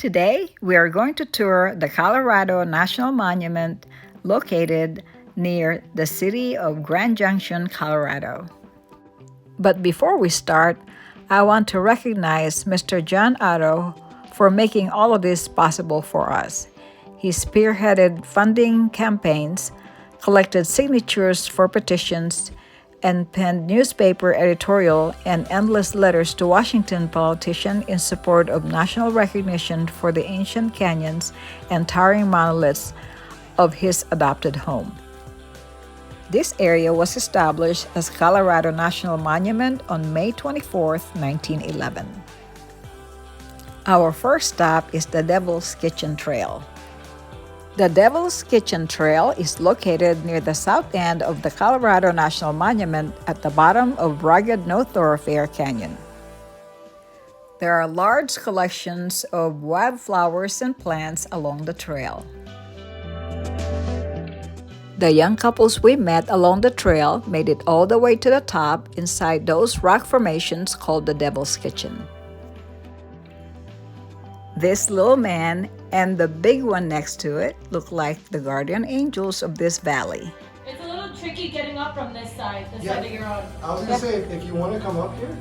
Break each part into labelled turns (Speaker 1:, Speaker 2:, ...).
Speaker 1: Today, we are going to tour the Colorado National Monument located near the city of Grand Junction, Colorado. But before we start, I want to recognize Mr. John OTTO for making all of this possible for us. He spearheaded funding campaigns, collected signatures for petitions, and penned newspaper editorial and endless letters to Washington politicians in support of national recognition for the ancient canyons and towering monoliths of his adopted home. This area was established as Colorado National Monument on May 24, 1911. Our first stop is the Devil's Kitchen Trail. The Devil's Kitchen Trail is located near the south end of the Colorado National Monument at the bottom of rugged No Thoroughfare Canyon. There are large collections of wildflowers and plants along the trail. The young couples we met along the trail made it all the way to the top inside those rock formations called the Devil's Kitchen. This little man and the big one next to it look like the guardian angels of this valley.
Speaker 2: It's a little tricky getting up from this side, the side that you're on.
Speaker 3: I was gonna say, if you want to come up here,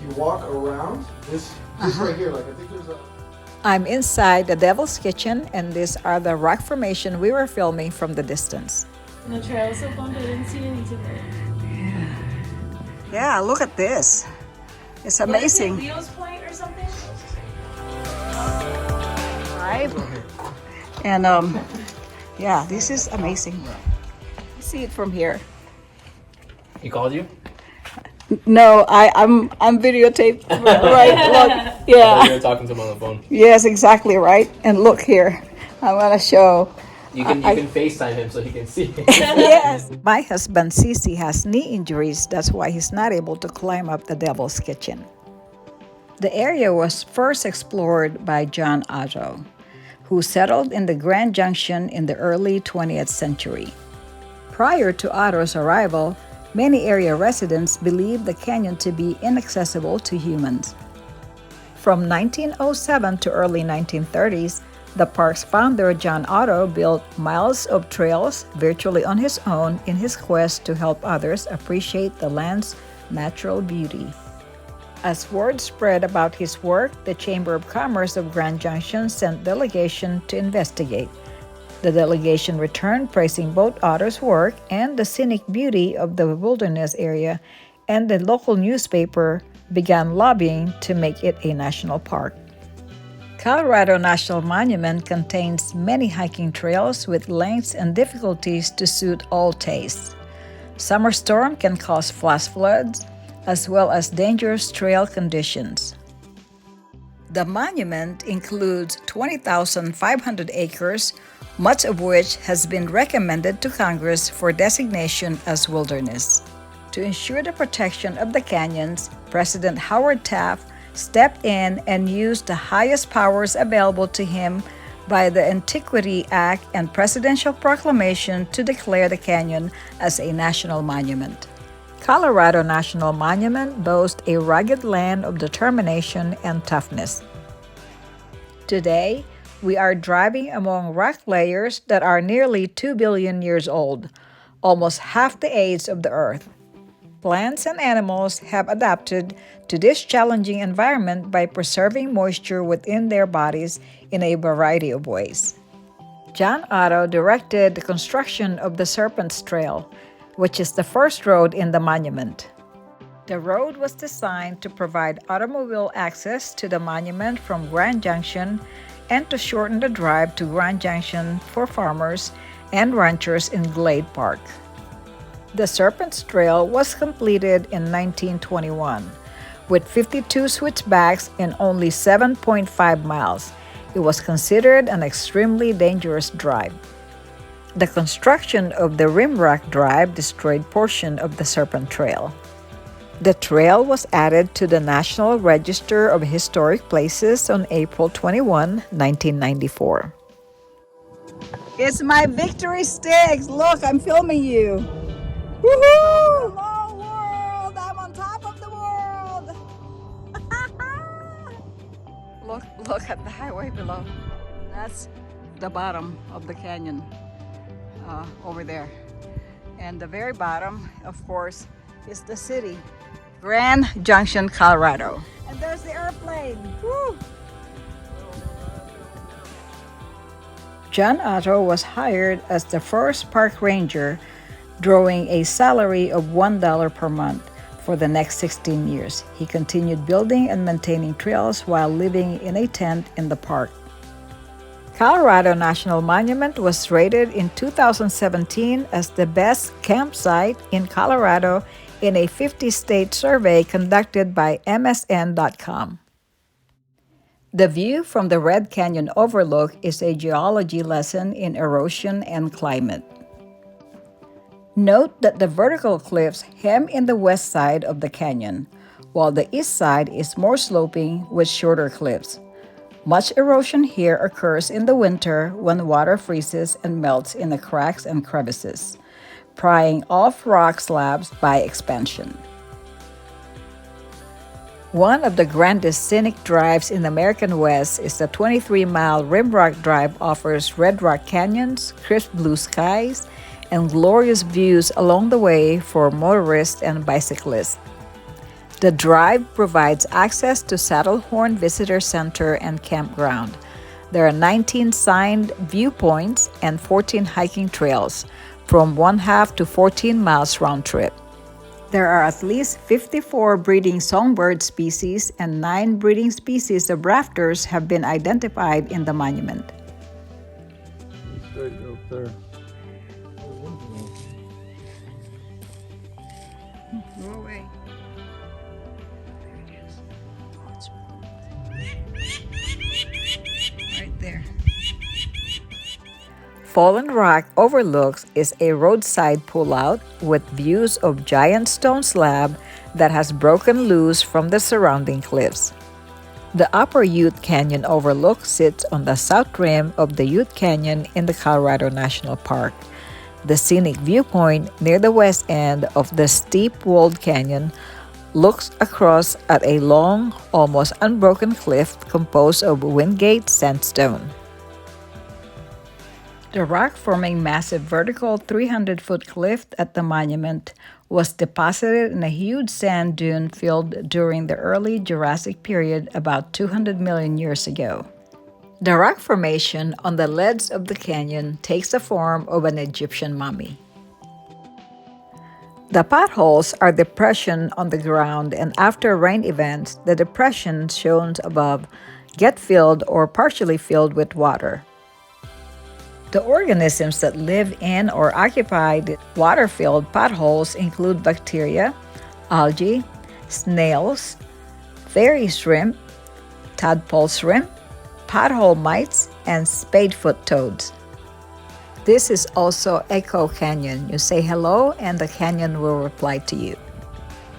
Speaker 3: you walk around this right here. Like I think there's a.
Speaker 1: I'm inside the Devil's Kitchen, and these are the rock formation we were filming from the distance.
Speaker 2: And the trail is so fun, I didn't see any today.
Speaker 1: Yeah, look at this. It's amazing.
Speaker 2: What is it, Leo's Point or something?
Speaker 1: Right? And yeah, this is amazing. See it from here.
Speaker 4: He called you?
Speaker 1: No, I'm videotaped. Right? Look, yeah.
Speaker 4: You were talking to him on the phone.
Speaker 1: Yes, exactly right. And look here, I'm gonna show.
Speaker 4: You can FaceTime him so he can see.
Speaker 1: Yes. My husband Cece has knee injuries. That's why he's not able to climb up the Devil's Kitchen. The area was first explored by John OTTO, who settled in the Grand Junction in the early 20th century. Prior to OTTO's arrival, many area residents believed the canyon to be inaccessible to humans. From 1907 to early 1930s, the park's founder, John OTTO, built miles of trails virtually on his own in his quest to help others appreciate the land's natural beauty. As word spread about his work, the Chamber of Commerce of Grand Junction sent delegation to investigate. The delegation returned praising both OTTO's work and the scenic beauty of the wilderness area, and the local newspaper began lobbying to make it a national park. Colorado National Monument contains many hiking trails with lengths and difficulties to suit all tastes. Summer storm can cause flash floods, as well as dangerous trail conditions. The monument includes 20,500 acres, much of which has been recommended to Congress for designation as wilderness. To ensure the protection of the canyons, President Howard Taft stepped in and used the highest powers available to him by the Antiquity Act and Presidential Proclamation to declare the canyon as a national monument. Colorado National Monument boasts a rugged land of determination and toughness. Today, we are driving among rock layers that are nearly 2 billion years old, almost half the age of the Earth. Plants and animals have adapted to this challenging environment by preserving moisture within their bodies in a variety of ways. John OTTO directed the construction of the Serpent's Trail, which is the first road in the monument. The road was designed to provide automobile access to the monument from Grand Junction and to shorten the drive to Grand Junction for farmers and ranchers in Glade Park. The Serpent's Trail was completed in 1921 with 52 switchbacks and only 7.5 miles. It was considered an extremely dangerous drive. The construction of the Rimrock Drive destroyed portion of the Serpent Trail. The trail was added to the National Register of Historic Places on April 21, 1994. It's my victory sticks! Look, I'm filming you! Woohoo! Hello world! I'm on top of the world! Look at the highway below. That's the bottom of the canyon over there. And the very bottom, of course, is the city, Grand Junction, Colorado. And there's the airplane. Woo! John OTTO was hired as the first park ranger, drawing a salary of $1 per month for the next 16 years. He continued building and maintaining trails while living in a tent in the park. Colorado National Monument was rated in 2017 as the best campsite in Colorado in a 50-state survey conducted by MSN.com. The view from the Red Canyon overlook is a geology lesson in erosion and climate. Note that the vertical cliffs hem in the west side of the canyon, while the east side is more sloping with shorter cliffs. Much erosion here occurs in the winter when water freezes and melts in the cracks and crevices, prying off rock slabs by expansion. One of the grandest scenic drives in the American West is the 23-mile Rimrock Drive offers red rock canyons, crisp blue skies, and glorious views along the way for motorists and bicyclists. The drive provides access to Saddlehorn Visitor Center and Campground. There are 19 signed viewpoints and 14 hiking trails, from 1/2 to 14 miles round trip. There are at least 54 breeding songbird species and 9 breeding species of rafters have been identified in the monument.
Speaker 5: Straight up there.
Speaker 1: Go away. Right there. Fallen Rock Overlooks is a roadside pullout with views of giant stone slab that has broken loose from the surrounding cliffs. The Upper Ute Canyon Overlook sits on the south rim of the Ute Canyon in the Colorado National Park. The scenic viewpoint near the west end of the steep-walled canyon looks across at a long, almost unbroken cliff composed of Wingate sandstone. The rock-forming massive vertical 300-foot cliff at the monument was deposited in a huge sand dune filled during the early Jurassic period about 200 million years ago. The rock formation on the ledge of the canyon takes the form of an Egyptian mummy. The potholes are depressions on the ground, and after rain events, the depressions shown above get filled or partially filled with water. The organisms that live in or occupy the water-filled potholes include bacteria, algae, snails, fairy shrimp, tadpole shrimp, pothole mites, and spadefoot toads. This is also Echo Canyon. You say hello and the canyon will reply to you.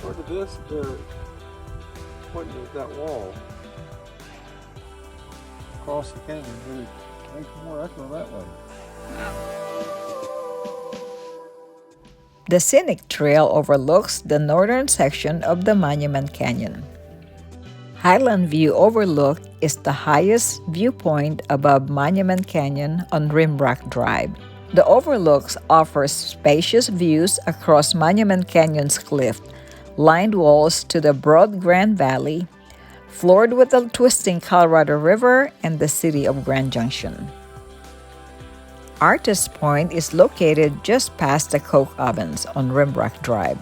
Speaker 5: Look at this, they're pointing at that wall. Across the canyon, really make more echo that way.
Speaker 1: The scenic trail overlooks the northern section of the Monument Canyon. Highland View Overlook is the highest viewpoint above Monument Canyon on Rimrock Drive. The overlooks offers spacious views across Monument Canyon's cliff, lined walls to the broad Grand Valley, floored with the twisting Colorado River and the city of Grand Junction. Artist Point is located just past the coke ovens on Rimrock Drive.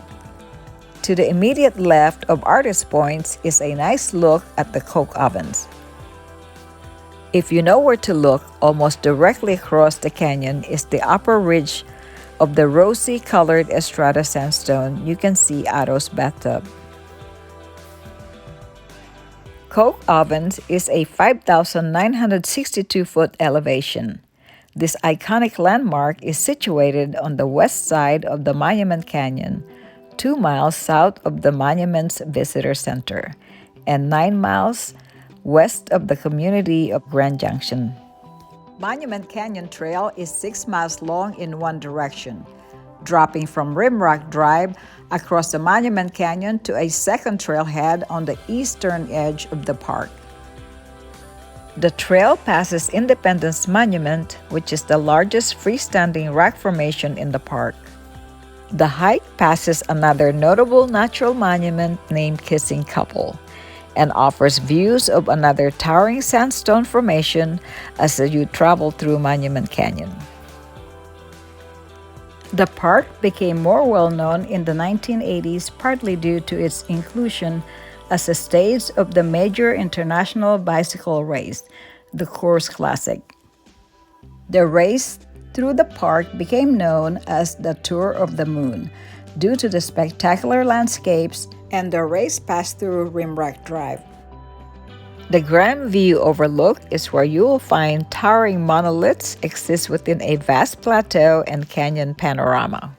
Speaker 1: To the immediate left of Artist Point is a nice look at the coke ovens. If you know where to look, almost directly across the canyon is the upper ridge of the rosy-colored Estrada sandstone. You can see OTTO's bathtub. Coke Ovens is a 5,962-foot elevation. This iconic landmark is situated on the west side of the Monument Canyon, 2 miles south of the Monument's Visitor Center, and 9 miles west of the community of Grand Junction. Monument Canyon Trail is 6 miles long in one direction, dropping from Rimrock Drive across the Monument Canyon to a second trailhead on the eastern edge of the park. The trail passes Independence Monument, which is the largest freestanding rock formation in the park. The hike passes another notable natural monument named Kissing Couple and offers views of another towering sandstone formation as you travel through Monument Canyon. The park became more well-known in the 1980s partly due to its inclusion as a stage of the major international bicycle race, the Coors Classic. The race through the park became known as the Tour of the Moon due to the spectacular landscapes, and the race passed through Rimrock Drive. The Grand View Overlook is where you will find towering monoliths exist within a vast plateau and canyon panorama.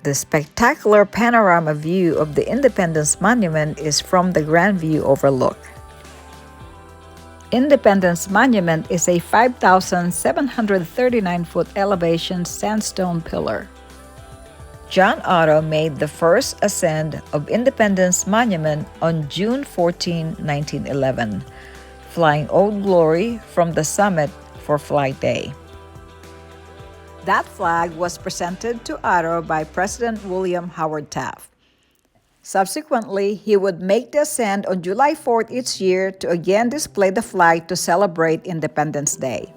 Speaker 1: The spectacular panorama view of the Independence Monument is from the Grand View Overlook. Independence Monument is a 5,739-foot elevation sandstone pillar. John OTTO made the first ascent of Independence Monument on June 14, 1911, flying Old Glory from the summit for Flight Day. That flag was presented to OTTO by President William Howard Taft. Subsequently, he would make the ascent on July 4th each year to again display the flag to celebrate Independence Day.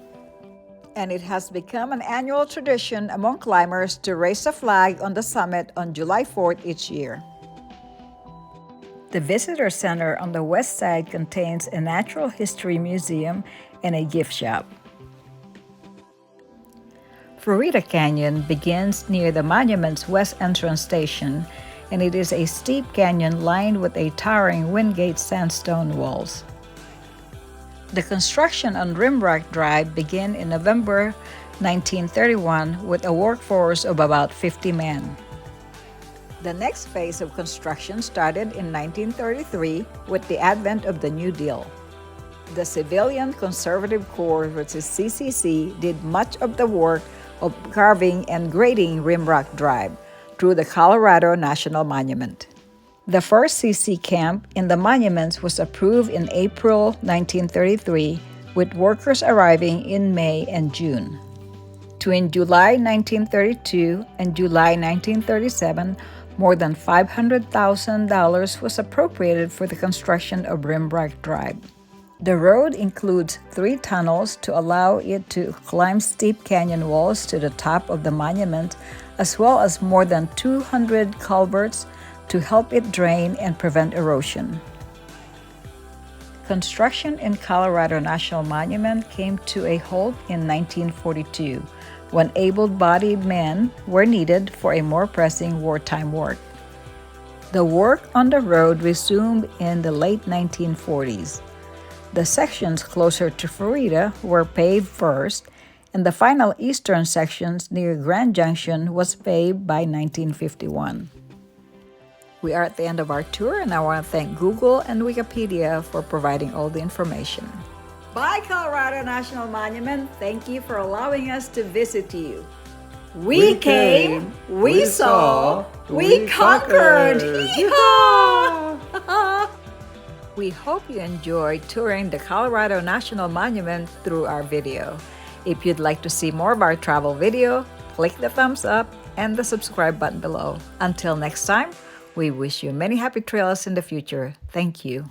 Speaker 1: And it has become an annual tradition among climbers to raise the flag on the summit on July 4th each year. The Visitor Center on the west side contains a natural history museum and a gift shop. Florida Canyon begins near the monument's west entrance station, and it is a steep canyon lined with a towering Wingate sandstone walls. The construction on Rimrock Drive began in November 1931 with a workforce of about 50 men. The next phase of construction started in 1933 with the advent of the New Deal. The Civilian Conservative Corps, which is CCC, did much of the work of carving and grading Rimrock Drive through the Colorado National Monument. The first CC camp in the monuments was approved in April 1933, with workers arriving in May and June. Between July 1932 and July 1937, more than $500,000 was appropriated for the construction of Rimrock Drive. The road includes 3 tunnels to allow it to climb steep canyon walls to the top of the monument, as well as more than 200 culverts to help it drain and prevent erosion. Construction in Colorado National Monument came to a halt in 1942 when able-bodied men were needed for a more pressing wartime work. The work on the road resumed in the late 1940s. The sections closer to Florida were paved first, and the final eastern sections near Grand Junction was paved by 1951. We are at the end of our tour, and I want to thank Google and Wikipedia for providing all the information. Bye, Colorado National Monument. Thank you for allowing us to visit you. We came, we saw, we conquered. Yeehaw! We hope you enjoyed touring the Colorado National Monument through our video. If you'd like to see more of our travel video, click the thumbs up and the subscribe button below. Until next time, we wish you many happy trails in the future. Thank you.